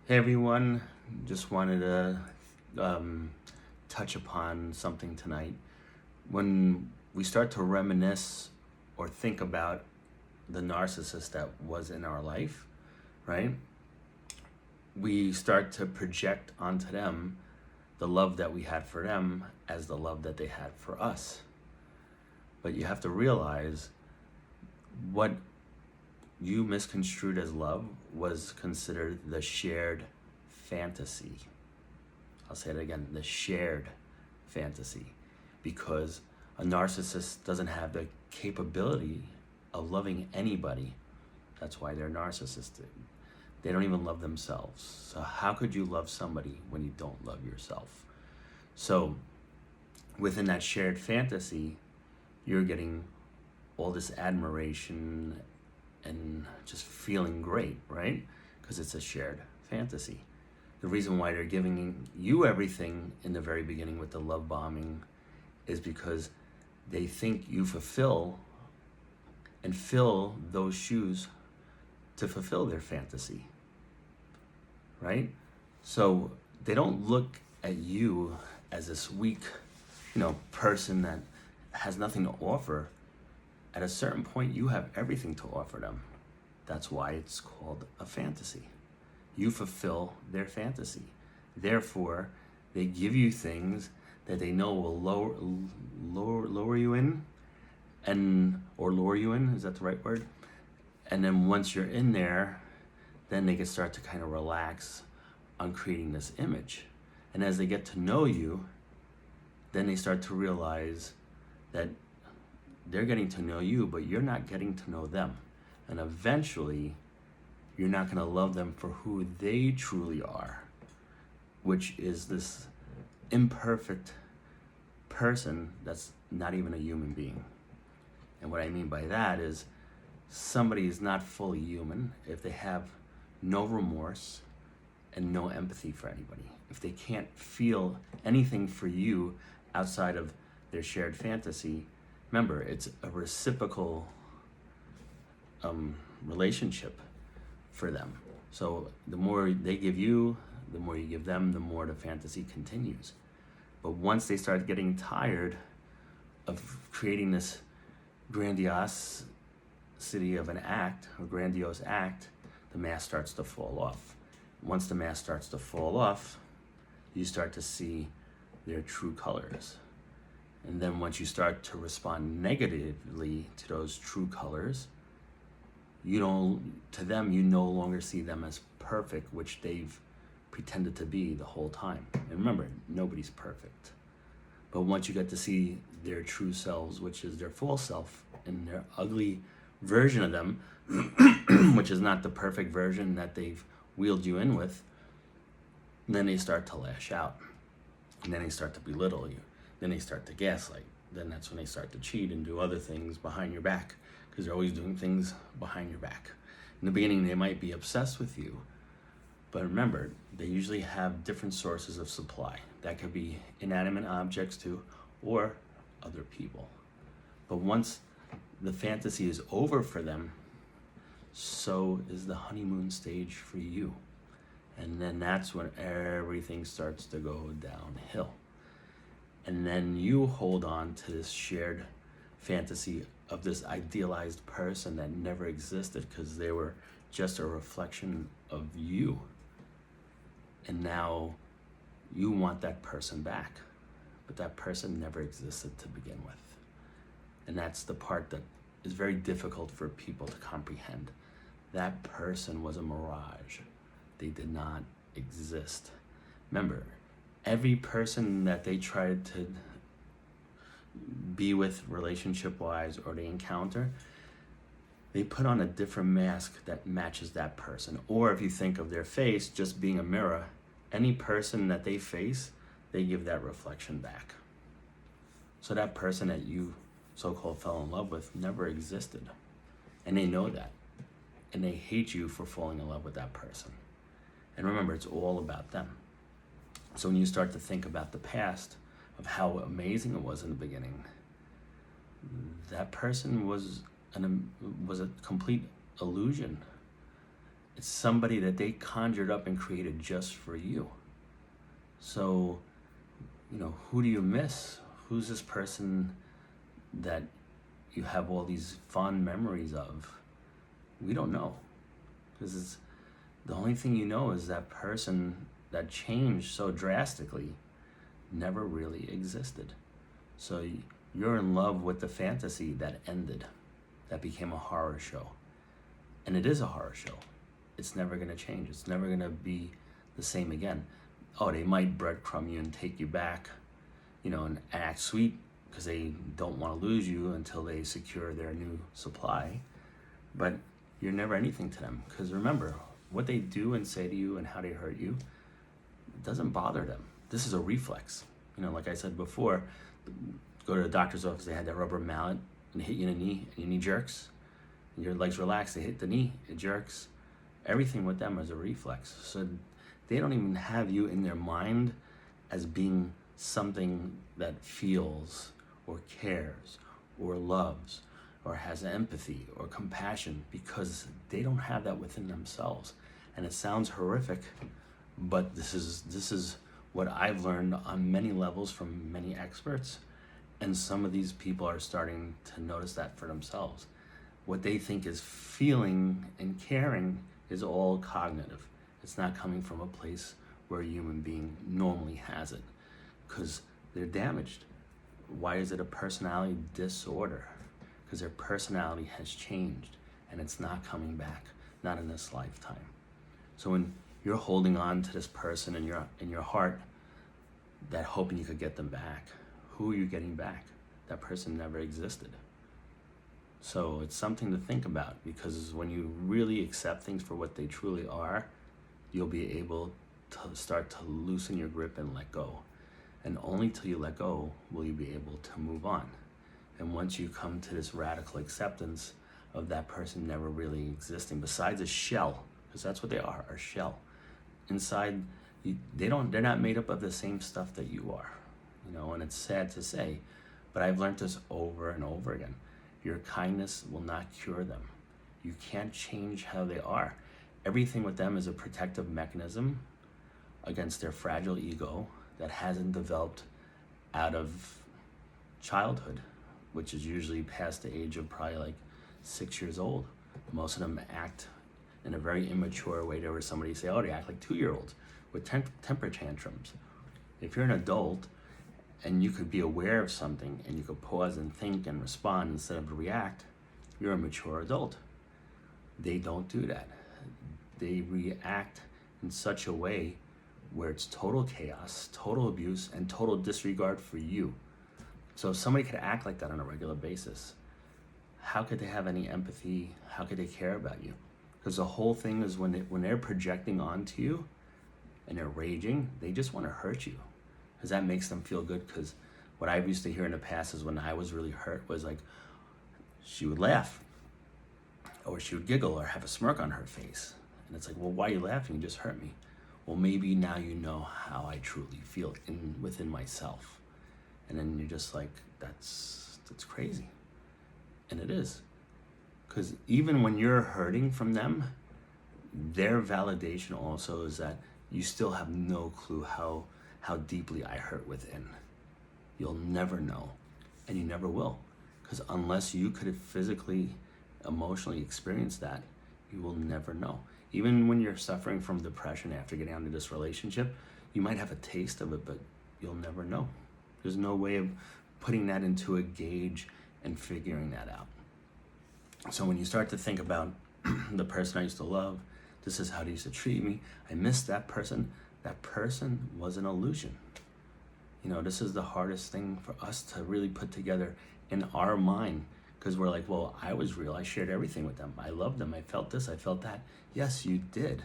Hey everyone, just wanted to touch upon something tonight. When we start to reminisce or think about the narcissist that was in our life, right? We start to project onto them the love that we had for them as the love that they had for us. But you have to realize what you misconstrued as love was considered the shared fantasy. I'll say it again, the shared fantasy, because a narcissist doesn't have the capability of loving anybody. That's why they're narcissistic. They don't even love themselves. So how could you love somebody when you don't love yourself? So within that shared fantasy, you're getting all this admiration and just feeling great, right? Because it's a shared fantasy. The reason why they're giving you everything in the very beginning with the love bombing is because they think you fulfill and fill those shoes to fulfill their fantasy, right? So they don't look at you as this weak, person that has nothing to offer. At a certain point, you have everything to offer them. That's why it's called a fantasy. You fulfill their fantasy. Therefore, they give you things that they know will lower you in, or lure you in. Is that the right word? And then once you're in there, then they can start to kind of relax on creating this image. And as they get to know you, then they start to realize that they're getting to know you, but you're not getting to know them. And eventually, you're not going to love them for who they truly are, which is this imperfect person that's not even a human being. And what I mean by that is somebody is not fully human if they have no remorse and no empathy for anybody. If they can't feel anything for you outside of their shared fantasy, remember, it's a reciprocal relationship for them. So the more they give you, the more you give them, the more the fantasy continues. But once they start getting tired of creating this grandiosity of an act, a grandiose act, the mask starts to fall off. Once the mask starts to fall off, you start to see their true colors. And then once you start to respond negatively to those true colors, you no longer see them as perfect, which they've pretended to be the whole time. And remember, nobody's perfect. But once you get to see their true selves, which is their false self, and their ugly version of them, which is not the perfect version that they've wheeled you in with, then they start to lash out. And then they start to belittle you. Then they start to gaslight. Then that's when they start to cheat and do other things behind your back, because they're always doing things behind your back. In the beginning, they might be obsessed with you, but remember, they usually have different sources of supply. That could be inanimate objects too, or other people. But once the fantasy is over for them, so is the honeymoon stage for you. And then that's when everything starts to go downhill. And then you hold on to this shared fantasy of this idealized person that never existed because they were just a reflection of you. And now you want that person back, but that person never existed to begin with. And that's the part that is very difficult for people to comprehend. That person was a mirage. They did not exist. Remember, every person that they tried to be with relationship-wise or they encounter, they put on a different mask that matches that person. Or if you think of their face just being a mirror, any person that they face, they give that reflection back. So that person that you so-called fell in love with never existed. And they know that. And they hate you for falling in love with that person. And remember, it's all about them. So when you start to think about the past of how amazing it was in the beginning, that person was a complete illusion. It's somebody that they conjured up and created just for you. So, who do you miss? Who's this person that you have all these fond memories of? We don't know. Because the only thing you know is that person that changed so drastically never really existed. So you're in love with the fantasy that ended, that became a horror show. And it is a horror show. It's never going to change. It's never going to be the same again. Oh, they might breadcrumb you and take you back, and act sweet because they don't want to lose you until they secure their new supply. But you're never anything to them, because remember, what they do and say to you and how they hurt you, it doesn't bother them. This is a reflex. Like I said before, go to the doctor's office, they had that rubber mallet and hit you in the knee, and your knee jerks. And your legs relax, they hit the knee, it jerks. Everything with them is a reflex. So they don't even have you in their mind as being something that feels or cares or loves or has empathy or compassion, because they don't have that within themselves. And it sounds horrific, but this is what I've learned on many levels from many experts. And some of these people are starting to notice that for themselves. What they think is feeling and caring is all cognitive. It's not coming from a place where a human being normally has it, because they're damaged. Why is it a personality disorder? Because their personality has changed and it's not coming back, not in this lifetime. So when you're holding on to this person in your heart, that hoping you could get them back, who are you getting back? That person never existed. So it's something to think about, because when you really accept things for what they truly are, you'll be able to start to loosen your grip and let go. And only till you let go will you be able to move on. And once you come to this radical acceptance of that person never really existing, besides a shell, because that's what they are, a shell. Inside, they're not made up of the same stuff that you are, and it's sad to say, but I've learned this over and over again. Your kindness will not cure them. You can't change how they are. Everything with them is a protective mechanism against their fragile ego that hasn't developed out of childhood, which is usually past the age of probably like 6 years old. Most of them act in a very immature way. There was somebody say, oh, they act like 2-year-olds with temper tantrums. If you're an adult and you could be aware of something and you could pause and think and respond instead of react, you're a mature adult. They don't do that. They react in such a way where it's total chaos, total abuse, and total disregard for you. So if somebody could act like that on a regular basis, how could they have any empathy? How could they care about you? Because the whole thing is when they're projecting onto you and they're raging, they just want to hurt you, because that makes them feel good. Because what I used to hear in the past is when I was really hurt was like, she would laugh or she would giggle or have a smirk on her face. And it's like, well, why are you laughing? You just hurt me. Well, maybe now you know how I truly feel within myself. And then you're just like, that's crazy. And it is. Because even when you're hurting from them, their validation also is that you still have no clue how deeply I hurt within. You'll never know, and you never will. Because unless you could have physically, emotionally experienced that, you will never know. Even when you're suffering from depression after getting out of this relationship, you might have a taste of it, but you'll never know. There's no way of putting that into a gauge and figuring that out. So when you start to think about the person I used to love, this is how they used to treat me, I missed that person was an illusion. This is the hardest thing for us to really put together in our mind, because we're like, well, I was real, I shared everything with them, I loved them, I felt this, I felt that. Yes, you did,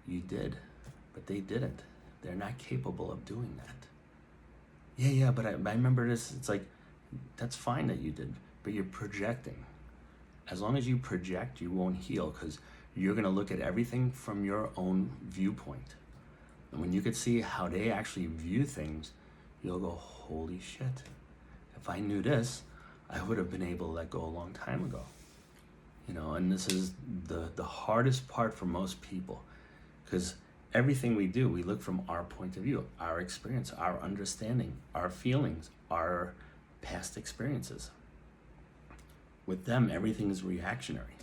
but they didn't. They're not capable of doing that. Yeah, but I remember this. It's like, that's fine that you did, but you're projecting. As long as you project, you won't heal, because you're going to look at everything from your own viewpoint. And when you could see how they actually view things, you'll go, holy shit. If I knew this, I would have been able to let go a long time ago. And this is the hardest part for most people, because everything we do, we look from our point of view, our experience, our understanding, our feelings, our past experiences. With them, everything is reactionary.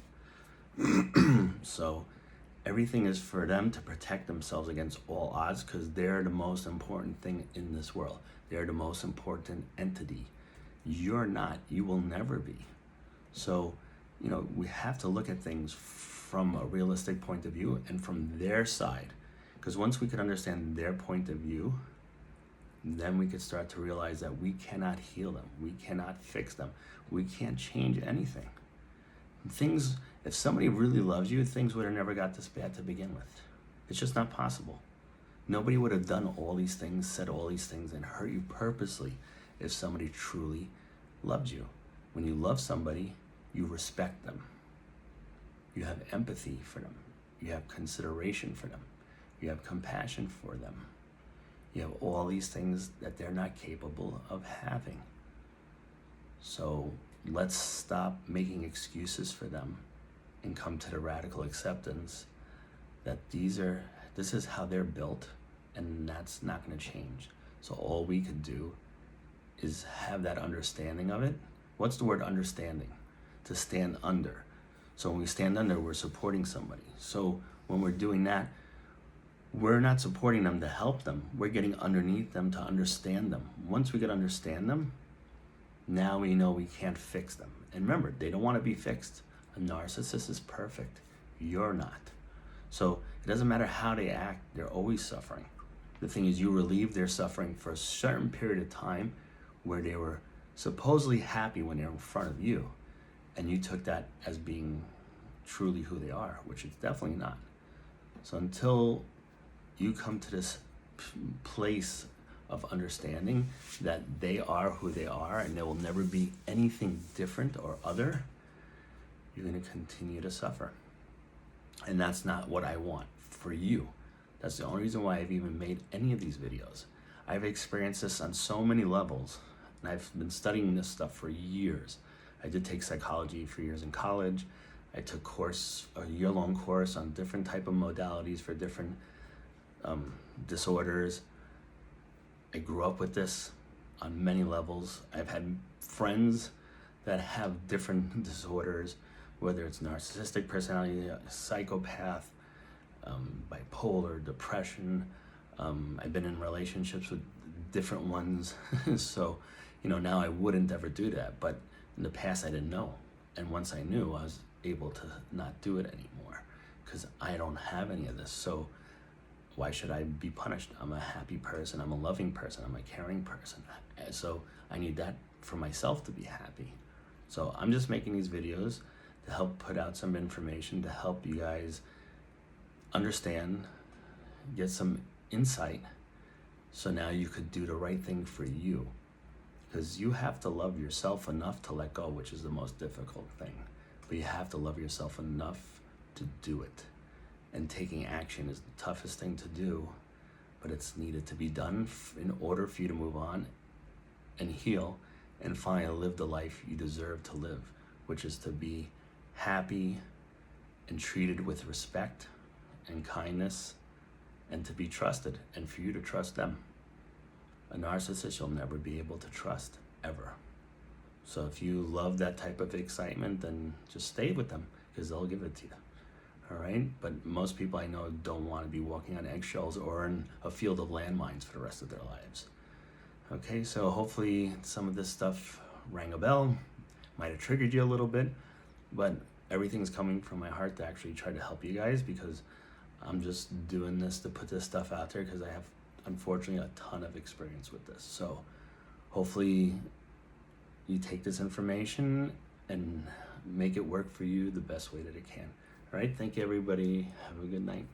So everything is for them to protect themselves against all odds, because they're the most important thing in this world. They're the most important entity. You're not. You will never be. So, we have to look at things from a realistic point of view and from their side. Because once we can understand their point of view, then we could start to realize that we cannot heal them. We cannot fix them. We can't change anything. If somebody really loves you, things would have never got this bad to begin with. It's just not possible. Nobody would have done all these things, said all these things, and hurt you purposely if somebody truly loved you. When you love somebody, you respect them. You have empathy for them. You have consideration for them. You have compassion for them. You have all these things that they're not capable of having. So let's stop making excuses for them and come to the radical acceptance that this is how they're built, and that's not going to change. So all we could do is have that understanding of it. What's the word understanding? To stand under. So when we stand under, we're supporting somebody. So when we're doing that, we're not supporting them to help them. We're getting underneath them to understand them. Once we can understand them, now we know we can't fix them. And remember, they don't want to be fixed. A narcissist is perfect. You're not. So it doesn't matter how they act, they're always suffering. The thing is, you relieve their suffering for a certain period of time where they were supposedly happy when they're in front of you, and you took that as being truly who they are, which it's definitely not. So until you come to this place of understanding that they are who they are and there will never be anything different or other, you're going to continue to suffer. And that's not what I want for you. That's the only reason why I've even made any of these videos. I've experienced this on so many levels, and I've been studying this stuff for years. I did take psychology for years in college. I took a year-long course on different type of modalities for different disorders. I grew up with this on many levels. I've had friends that have different disorders, whether it's narcissistic personality, psychopath, bipolar, depression. I've been in relationships with different ones. So, now I wouldn't ever do that. But in the past, I didn't know. And once I knew, I was able to not do it anymore because I don't have any of this. So why should I be punished? I'm a happy person. I'm a loving person. I'm a caring person. So I need that for myself to be happy. So I'm just making these videos to help put out some information to help you guys understand, get some insight, so now you could do the right thing for you. Because you have to love yourself enough to let go, which is the most difficult thing. But you have to love yourself enough to do it. And taking action is the toughest thing to do, but it's needed to be done in order for you to move on and heal and finally live the life you deserve to live, which is to be happy and treated with respect and kindness, and to be trusted, and for you to trust them. A narcissist you'll never be able to trust, ever. So if you love that type of excitement, then just stay with them, because they'll give it to you. All right? But most people I know don't want to be walking on eggshells or in a field of landmines for the rest of their lives. Okay, so hopefully some of this stuff rang a bell, might have triggered you a little bit, but everything's coming from my heart to actually try to help you guys, because I'm just doing this to put this stuff out there because I have, unfortunately, a ton of experience with this. So hopefully you take this information and make it work for you the best way that it can. All right, thank you, everybody. Have a good night.